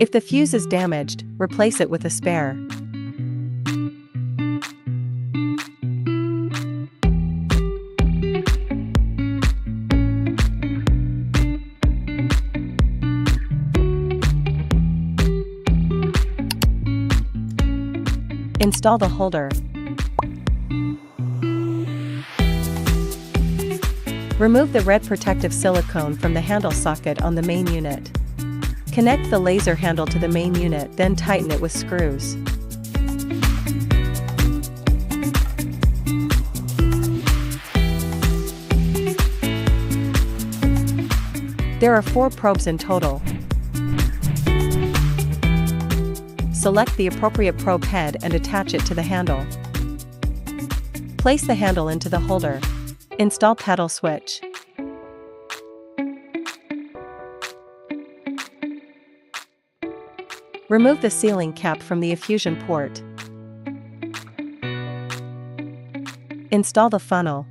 If the fuse is damaged, replace it with a spare. Install the holder. Remove the red protective silicone from the handle socket on the main unit. Connect the laser handle to the main unit, then tighten it with screws. There are 4 probes in total. Select the appropriate probe head and attach it to the handle. Place the handle into the holder. Install pedal switch. Remove the sealing cap from the effusion port. Install the funnel.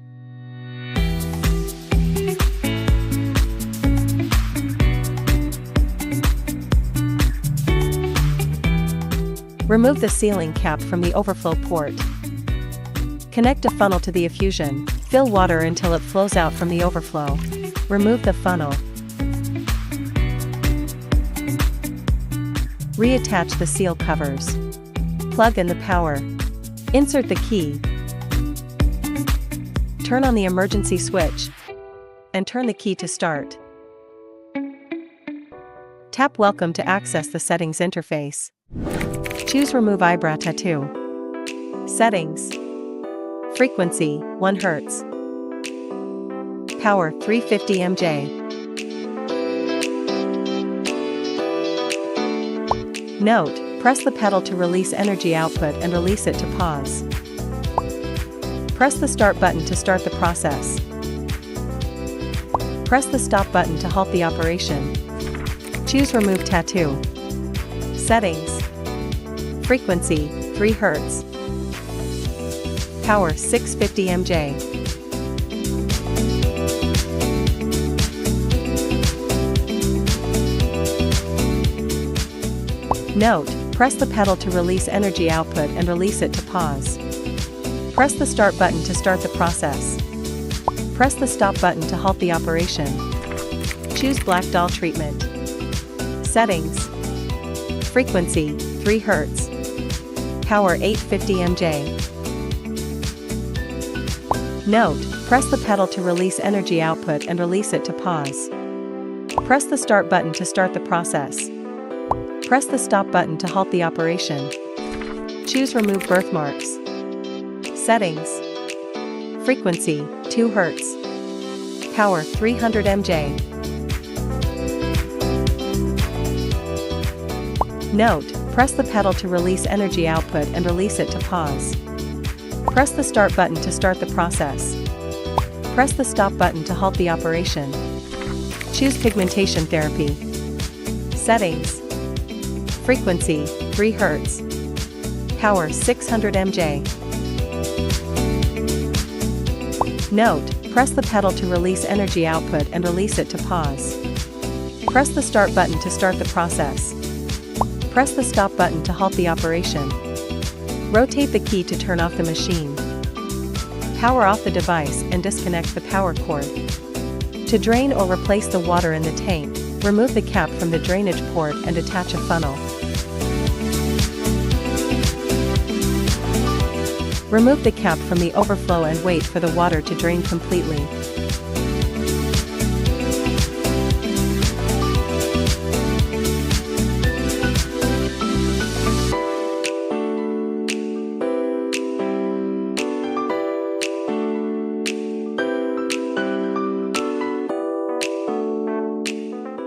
Remove the sealing cap from the overflow port. Connect a funnel to the effusion. Fill water until it flows out from the overflow. Remove the funnel. Reattach the seal covers. Plug in the power. Insert the key. Turn on the emergency switch. And turn the key to start. Tap Welcome to access the settings interface. Choose Remove Eyebrow Tattoo. Settings. Frequency, 1 Hz. Power, 350 mJ. Note, press the pedal to release energy output and release it to pause. Press the start button to start the process. Press the stop button to halt the operation. Choose Remove Tattoo. Settings. Frequency, 3 Hz. Power, 650 mJ. Note, press the pedal to release energy output and release it to pause. Press the start button to start the process. Press the stop button to halt the operation. Choose Black Doll Treatment. Settings. Frequency, 3 Hz. Power, 850 mJ. Note, press the pedal to release energy output and release it to pause. Press the start button to start the process. Press the stop button to halt the operation. Choose Remove Birthmarks. Settings. Frequency, 2 Hz. Power, 300 mJ. Note, press the pedal to release energy output and release it to pause. Press the start button to start the process. Press the stop button to halt the operation. Choose Pigmentation Therapy. Settings. Frequency, 3 Hz. Power, 600 mJ. Note, press the pedal to release energy output and release it to pause. Press the start button to start the process. Press the stop button to halt the operation. Rotate the key to turn off the machine. Power off the device and disconnect the power cord. To drain or replace the water in the tank, remove the cap from the drainage port and attach a funnel. Remove the cap from the overflow and wait for the water to drain completely.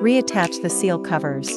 Reattach the seal covers.